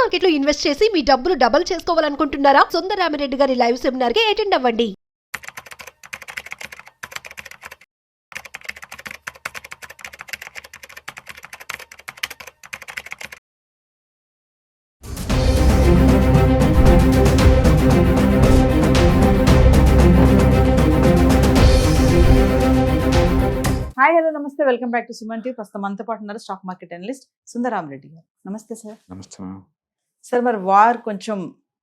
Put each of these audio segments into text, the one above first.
Market లో invest చేసి మీ డబ్బులు డబుల్ చేసుకోవాలనుకుంటున్నారా? సుందరరామిరెడ్డి గారి లైవ్ సెమినార్ కి అటెండ్ అవ్వండి. హాయ్ హలో నమస్తే, welcome back to Suman TV. ప్రస్తుతం మనతో పాటు ఉన్నారు స్టాక్ మార్కెట్ అనలిస్ట్ సుందరరామిరెడ్డి గారు. నమస్తే సార్. నమస్తే. సార్, మరి వార్ కొంచెం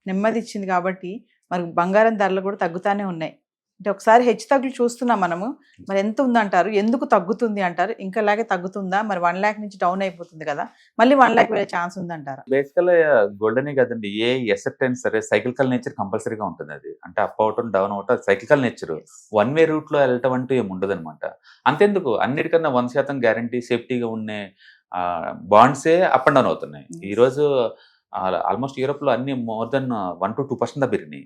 నెమ్మది ఇచ్చింది కాబట్టి మరి బంగారం ధరలు కూడా తగ్గుతానే ఉన్నాయి. అంటే ఒకసారి హెచ్చు తగ్గులు చూస్తున్నాం మనము. మరి ఎంత ఉందంటారు, ఎందుకు తగ్గుతుంది అంటారు, ఇంకా అలాగే తగ్గుతుందా? మరి 1 lakh నుంచి డౌన్ అయిపోతుంది కదా, మళ్ళీ 1 lakh వెళ్ళే ఛాన్స్ ఉందంటారా? బేసికల్ గోల్డెనే కదండి, ఏ ఎసెట్ అయినా సరే సైకికల్ నేచర్ కంపల్సరీగా ఉంటుంది. అది అంటే అప్ అవటం డౌన్ అవటం సైకికల్ నేచర్. 1 way రూట్ లో వెళ్ళటం అంటూ ఏమి ఉండదు అనమాట. అంతెందుకు, అన్నిటికన్నా 1% గ్యారంటీ సేఫ్టీగా ఉండే బాండ్సే అప్ అండ్ డౌన్ అవుతున్నాయి. ఈ రోజు ఆల్మోస్ట్ యూరోప్ లో అన్ని మోర్ దెన్ 1 to 2% పెరిగినాయి.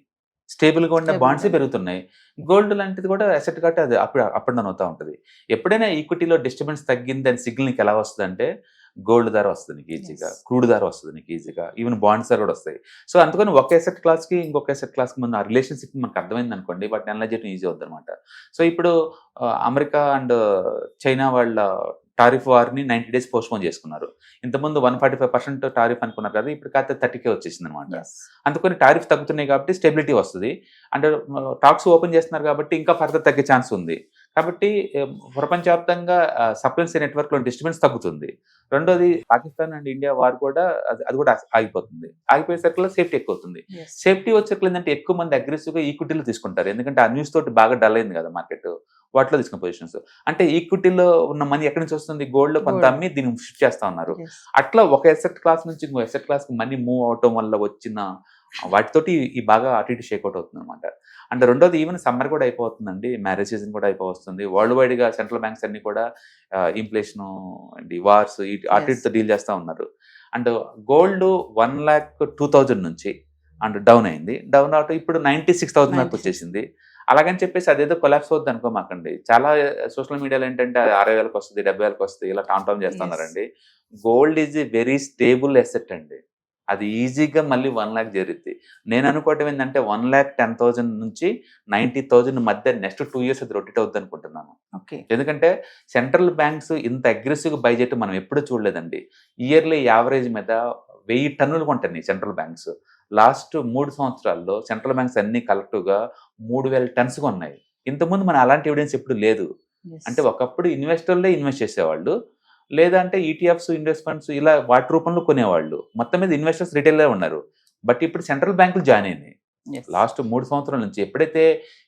స్టేబుల్ గా ఉండే బాండ్స్ పెరుగుతున్నాయి. గోల్డ్ లాంటిది కూడా అసెట్ కాబట్టి అది అప్ అండ్ డౌన్ అవుతా ఉంటుంది. ఎప్పుడైనా ఈక్విటీలో డిస్టర్బెన్స్ తగ్గింది అని సిగ్నల్ నీకు ఎలా వస్తుంది అంటే గోల్డ్ ధర వస్తుంది నీకు ఈజీగా, క్రూడ్ ధర వస్తుంది నీకు ఈజీగా, ఈవెన్ బాండ్స్ ధర కూడా వస్తాయి. సో అందుకని ఒక ఎసెట్ క్లాస్ కి ఇంకొక ఎసెట్ క్లాస్ కి ముందు ఆ రిలేషన్షిప్ మనకు అర్థమైంది అనుకోండి, వాటిని అనలైజ్ చేయడం ఈజీ అవుతుంది అనమాట. సో ఇప్పుడు అమెరికా అండ్ చైనా వాళ్ళ టారిఫ్ వార్ని 90 days పోస్ట్పోన్ చేసుకున్నారు. ఇంతకుముందు 145% టారిఫ్ అనుకున్నారు కదా, ఇప్పుడు కాస్త 30K వచ్చేసింది అనమాట. అందుకని టారిఫ్ తగ్గుతున్నాయి కాబట్టి స్టెబిలిటీ వస్తుంది. అంటే టాక్స్ ఓపెన్ చేస్తున్నారు కాబట్టి ఇంకా ఫర్దర్ తగ్గే ఛాన్స్ ఉంది. కాబట్టి ప్రపంచవ్యాప్తంగా సప్లయన్సీ నెట్వర్క్ లో డిస్టర్బెన్స్ తగ్గుతుంది. రెండోది పాకిస్తాన్ అండ్ ఇండియా వార్ కూడా అది కూడా ఆగిపోతుంది. ఆగిపోయేసరికి సేఫ్టీ ఎక్కువ అవుతుంది. సేఫ్టీ వచ్చేసరికి ఏంటంటే ఎక్కువ మంది అగ్రెసివ్ గా ఈక్విటీలు తీసుకుంటారు. ఎందుకంటే ఆ న్యూస్ తోటి బాగా డల్ అయింది కదా మార్కెట్, వాటిలో తీసుకున్న పొజిషన్స్. అంటే ఈక్విటీలో ఉన్న మనీ ఎక్కడి నుంచి వస్తుంది? గోల్డ్ లో కొంత అమ్మి దీన్ని షిఫ్ట్ చేస్తా ఉన్నారు. అట్లా ఒక ఎసెట్ క్లాస్ నుంచి ఇంకో ఎసెట్ క్లాస్ కి మనీ మూవ్ అవటం వల్ల వచ్చిన వాటితోటి ఈ బాగా అటు ఇటు షేక్అవుట్ అవుతుంది అనమాట. అండ్ రెండోది ఈవెన్ సమ్మర్ కూడా అయిపోతుందండి, మ్యారేజ్ సీజన్ కూడా అయిపోతుంది. వరల్డ్ వైడ్ గా సెంట్రల్ బ్యాంక్స్ అన్ని కూడా ఇన్ఫ్లేషన్ అండ్ వార్స్ అటు ఇటుతో డీల్ చేస్తూ ఉన్నారు. అండ్ గోల్డ్ 1,02,000 నుంచి అండ్ డౌన్ అయింది. డౌన్ అవటం ఇప్పుడు 96,000 దాకా వచ్చేసింది. అలాగని చెప్పేసి అదేదో కొలాప్స్ అవుద్ది అనుకోమాకండి. చాలా సోషల్ మీడియాలో ఏంటంటే 60,000కి వస్తుంది, 70,000కి వస్తుంది, ఇలా టామ్ చేస్తున్నారండి. Gold is a very stable asset అండి. అది ఈజీగా మళ్ళీ 1 lakh జరుగుద్ది. నేను అనుకోవటం ఏంటంటే 1,10,000 నుంచి 90,000 మధ్య నెక్స్ట్ 2 years అది రొటేట్ అవుద్ది అనుకుంటున్నాను. ఎందుకంటే సెంట్రల్ బ్యాంక్స్ ఇంత అగ్రెసివ్ బై చేయటం మనం ఎప్పుడూ చూడలేదండి. ఇయర్లీ యావరేజ్ మీద 1000 టన్నులు కొంటాయి సెంట్రల్ బ్యాంక్స్. లాస్ట్ 3 సంవత్సరాల్లో సెంట్రల్ బ్యాంక్స్ అన్ని కలెక్టివ్గా 3,000 tons ఉన్నాయి. ఇంతకుముందు మన అలాంటి ఎవిడెన్స్ ఎప్పుడు లేదు. అంటే ఒకప్పుడు ఇన్వెస్టర్లే ఇన్వెస్ట్ చేసేవాళ్ళు, లేదంటే ఈటీఎఫ్స్, ఇండెక్స్ ఫండ్స్ ఇలా వాటి రూపంలో కొనేవాళ్ళు. మొత్తం మీద ఇన్వెస్టర్స్ రిటైల్లో ఉన్నారు. బట్ ఇప్పుడు సెంట్రల్ బ్యాంకులు జాయిన్ అయినాయి లాస్ట్ 3 సంవత్సరాల నుంచి. ఎప్పుడైతే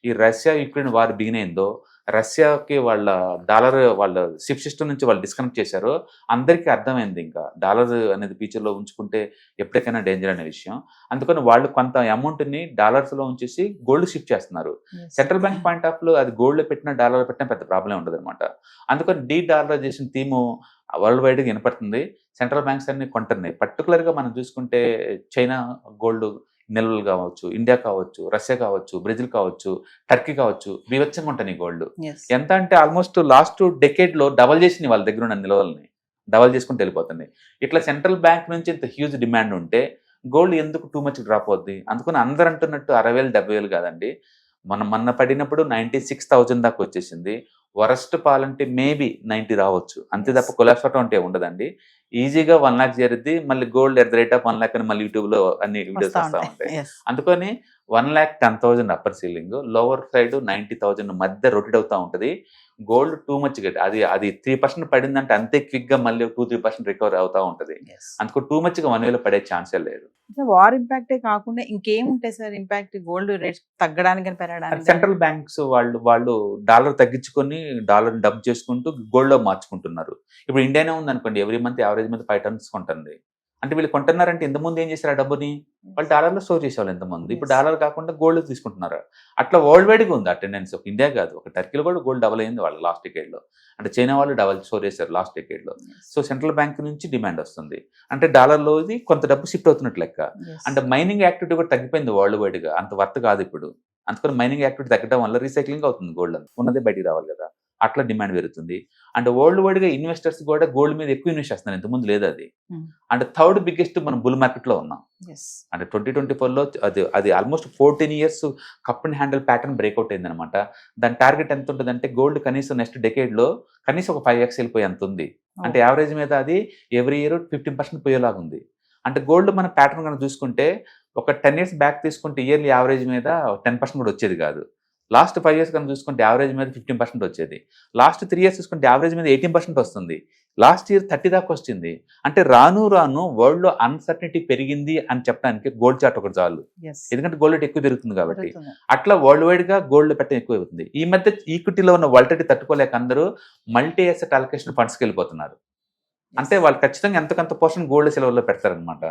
ఈ రష్యా యుక్రెయిన్ వార్ బిగిన్ అయిందో, రష్యాకి వాళ్ళ డాలర్ వాళ్ళ సిప్ సిస్టమ్ నుంచి వాళ్ళు డిస్కనెక్ట్ చేశారో అందరికీ అర్థమైంది ఇంకా డాలర్ అనేది ఫ్యూచర్లో ఉంచుకుంటే ఎప్పటికైనా డేంజర్ అనే విషయం. అందుకని వాళ్ళు కొంత అమౌంట్ని డాలర్స్లో ఉంచేసి గోల్డ్ షిఫ్ట్ చేస్తున్నారు. సెంట్రల్ బ్యాంక్ పాయింట్ ఆఫ్ లో అది గోల్డ్ పెట్టినా డాలర్ పెట్టినా పెద్ద ప్రాబ్లం ఉండదు అనమాట. అందుకని డీ డాలరైజేషన్ థీము వరల్డ్ వైడ్గా వినపడుతుంది. సెంట్రల్ బ్యాంక్స్ అన్ని కొంటున్నాయి. పర్టికులర్గా మనం చూసుకుంటే చైనా గోల్డ్ నిల్వలు కావచ్చు, ఇండియా కావచ్చు, రష్యా కావచ్చు, బ్రెజిల్ కావచ్చు, టర్కీ కావచ్చు, వివచ్చంగా ఉంటాయి గోల్డ్. ఎంత అంటే ఆల్మోస్ట్ లాస్ట్ డెకేడ్ లో డబల్ చేసింది వాళ్ళ దగ్గర ఉన్న నిల్వల్ని, డబల్ చేసుకుంటూ వెళ్ళిపోతుంది. ఇట్లా సెంట్రల్ బ్యాంక్ నుంచి ఇంత హ్యూజ్ డిమాండ్ ఉంటే గోల్డ్ ఎందుకు టూ మచ్ డ్రాప్ అవుద్ది? అందుకని అందరు అంటున్నట్టు 60,000 70,000 కాదండి. మొన్న పడినప్పుడు 96,000 దాకా వచ్చేసింది. వరస్ట్ పాలంటే మేబీ 90 రావచ్చు, అంతే తప్ప కొలాప్స్ అవటం అంటే ఉండదండి. ఈజీగా 1 lakh చేరుద్ది. మళ్ళీ gold at the rate of 1 lakh అని మళ్ళీ యూట్యూబ్ లో అన్ని వీడియోస్ వస్తూ ఉంటాయి. అందుకని 1,10,000 అప్పర్ సీలింగ్, లోవర్ సైడ్ 90,000 మధ్య రొటేట్ అవుతూ ఉంటుంది. గోల్డ్ టూ మచ్ గట్టి, అది 3% పడిందంటే అంతే క్విక్ గా మళ్ళీ 2-3% రికవర్ అవుతా ఉంటది. అందుకు టూ మచ్ గా 1 year పడే ఛాన్సే లేదు. వార్ ఇంపాక్టే కాకుండా ఇంకేముంటాయి సార్ ఇంపాక్ట్ గోల్డ్ రేట్ తగ్గడానికి పెరగడానికి? సెంట్రల్ బ్యాంక్స్ వాళ్ళు డాలర్ తగ్గించుకొని డాలర్ డబ్ చేసుకుంటూ గోల్డ్ లో మార్చుకుంటున్నారు. ఇప్పుడు ఇండియానే ఉంది అనుకోండి, ఎవ్రీ మంత్ యావరేజ్ మీద 5 tons కొంటుంది. అంటే వీళ్ళు కొంటున్నారంటే ఇంతకుముందు ఏం చేశారు? ఆ డబ్బుని వాళ్ళు డాలర్లో స్టోర్ చేసేవాళ్ళు ఇంతకుముందు. ఇప్పుడు డాలర్ కాకుండా గోల్డ్ తీసుకుంటున్నారు. అట్లా వరల్డ్ వైడ్గా ఉంది అటెండెన్స్. ఒక ఇండియా కాదు, ఒక టర్కీలో కూడా గోల్డ్ డబల్ అయింది వాళ్ళు లాస్ట్ డెకేడ్లో. అంటే చైనా వాళ్ళు డబల్ స్టోర్ చేశారు లాస్ట్ డెకేడ్లో. సో సెంట్రల్ బ్యాంక్ నుంచి డిమాండ్ వస్తుంది అంటే డాలర్లోది కొంత డబ్బు షిఫ్ట్ అవుతున్నట్లు లెక్క. అంటే మైనింగ్ యాక్టివిటీ కూడా తగ్గిపోయింది వరల్డ్ వైడ్గా, అంత వర్త్ కాదు ఇప్పుడు. అందుకని మైనింగ్ యాక్టివిటీ తగ్గడం వల్ల రీసైక్లింగ్ అవుతుంది, గోల్డ్ ఉన్నదే బయటికి రావాలి కదా. అట్లా డిమాండ్ పెరుగుతుంది. అండ్ వరల్డ్ వైడ్ గా ఇన్వెస్టర్స్ కూడా గోల్డ్ మీద ఎక్కువ ఇన్వెస్ట్ చేస్తున్నారు, ఇంతకుముందు లేదు అది. అండ్ థర్డ్ బిగ్గెస్ట్ మనం బుల్ మార్కెట్ లో ఉన్నాం. అంటే 2024లో అది almost 14 years cup and handle pattern breakout అయింది అనమాట. దాని టార్గెట్ ఎంత ఉంటుంది అంటే గోల్డ్ కనీసం నెక్స్ట్ డెకేడ్ లో కనీసం ఒక 5x వెళ్ళిపోయి ఎంత ఉంది. అంటే యావరేజ్ మీద అది ఎవ్రీ ఇయర్ 15% పోయేలాగా ఉంది. అంటే గోల్డ్ మన ప్యాటర్న్ కనుక చూసుకుంటే ఒక 10 years బ్యాక్ తీసుకుంటే ఇయర్లీ యావరేజ్ మీద 10% కూడా వచ్చేది కాదు. లాస్ట్ 5 years కనుక చూసుకుంటే యావరేజ్ మీద 15% వచ్చేది. లాస్ట్ 3 years చూసుకుంటే యావరేజ్ మీద 18% వస్తుంది. లాస్ట్ ఇయర్ 30 దాకా వచ్చింది. అంటే రాను రాను వరల్డ్ లో అన్సర్టనిటీ పెరిగింది అని చెప్పడానికి గోల్డ్ చార్ట్ ఒకటి చాలు. ఎందుకంటే గోల్డ్ రేట్ ఎక్కువ పెరుగుతుంది కాబట్టి. అట్లా వరల్డ్ వైడ్ గా గోల్డ్ పెట్టడం ఎక్కువ అవుతుంది. ఈ మధ్య ఈక్విటీలో ఉన్న వాలటిలిటీ తట్టుకోలేక అందరూ మల్టీ అసెట్ అలొకేషన్ ఫండ్స్కి వెళ్ళిపోతున్నారు. అంటే వాళ్ళు ఖచ్చితంగా ఎంతకంత పోర్షన్ గోల్డ్ సిల్వర్లో పెడతారనమాట.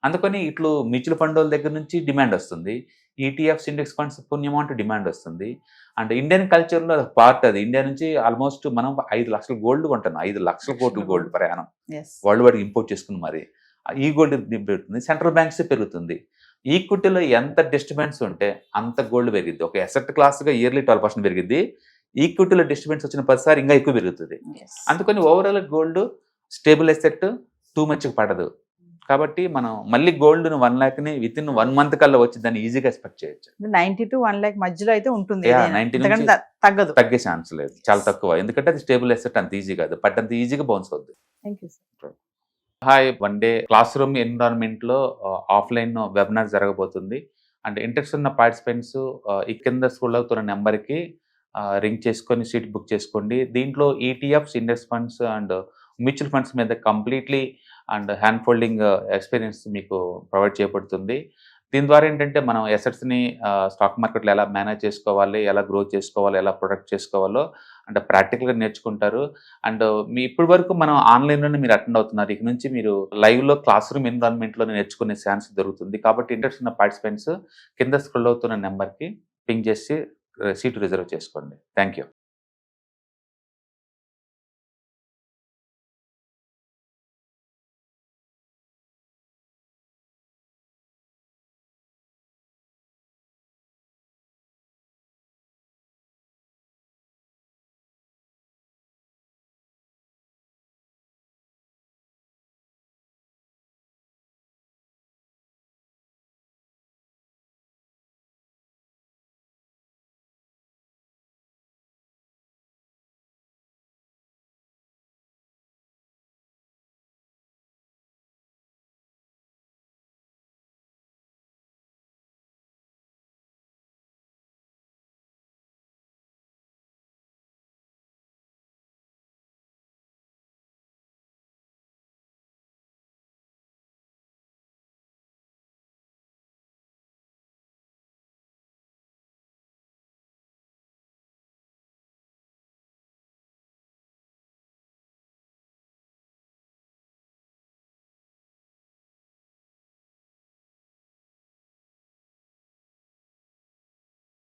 అందుకని ఇట్లు మ్యూచువల్ ఫండ్ వాళ్ళ దగ్గర నుంచి డిమాండ్ వస్తుంది, ఈటీఎఫ్స్ ఇండెక్స్ ఫండ్స్ పుణ్యమంటూ డిమాండ్ వస్తుంది. అండ్ ఇండియన్ కల్చర్లో పార్ట్ అది. ఇండియా నుంచి ఆల్మోస్ట్ మనం 5 లక్షల గోల్డ్ కొంటున్నాం, 5 లక్షల కోట్ల గోల్డ్ ప్రయాణం వరల్డ్ వైడ్ ఇంపోర్ట్ చేసుకుని మరి ఈ గోల్డ్ పెరుగుతుంది. సెంట్రల్ బ్యాంక్స్ పెరుగుతుంది. ఈక్విటీలో ఎంత డిస్టర్బెన్స్ ఉంటే అంత గోల్డ్ పెరిగింది. ఒక అసెట్ క్లాస్గా ఇయర్లీ 12% పెరిగింది. ఈక్విటీలో డిస్టర్బెన్స్ వచ్చిన ప్రతిసారి ఇంకా ఎక్కువ పెరుగుతుంది. అందుకని overall gold stable asset, too మచ్కి పడదు. కాబట్టి మనం మళ్ళీ gold 1 lakh within 1 month కల్లా వచ్చి దాన్ని ఈజీగా ఎక్స్పెక్ట్ చేయొచ్చు. 90 to 1 lakh మధ్యలో అయితే ఉంటుంది. 90 నుంచి తగ్గదు, తగ్గే ఛాన్స్ లేదు, చాలా తక్కువ. ఎందుకంటే అది స్టేబుల్ అసెట్, అంత ఈజీ కాదు, బట్ అంత ఈజీగా బౌన్స్ అవుద్ది. Hi, 1 day class room environment లో ఆఫ్లైన్ వెబినార్ జరగబోతుంది. అండ్ ఇంట్రెస్ట్ ఉన్న పార్టిసిపెంట్స్ ఈ కింద స్క్రోల్ అవుతున్న నెంబర్కి రింగ్ చేసుకొని సీట్ బుక్ చేసుకోండి. దీంట్లో ETFs, index funds and mutual funds మీద completely and hand holding experience మీకు ప్రొవైడ్ చేయబడుతుంది. దీని ద్వారా ఏంటంటే మనం అసెట్స్ని స్టాక్ మార్కెట్లో ఎలా మేనేజ్ చేసుకోవాలి, ఎలా గ్రో చేసుకోవాలి, ఎలా ప్రొడక్ట్ చేసుకోవాలో అంటే ప్రాక్టికల్గా నేర్చుకుంటారు. అండ్ మీ ఇప్పటి వరకు మనం ఆన్లైన్లోనే మీరు అటెండ్ అవుతున్నారు. ఇక నుంచి మీరు లైవ్లో క్లాస్ రూమ్ ఎన్విరాన్మెంట్లో నేర్చుకునే ఛాన్స్ దొరుకుతుంది. కాబట్టి ఇంట్రెస్ట్ ఉన్న పార్టిసిపెంట్స్ కింద స్క్రోల్ అవుతున్న నెంబర్కి పింగ్ చేసి సీటు రిజర్వ్ చేసుకోండి. Thank you.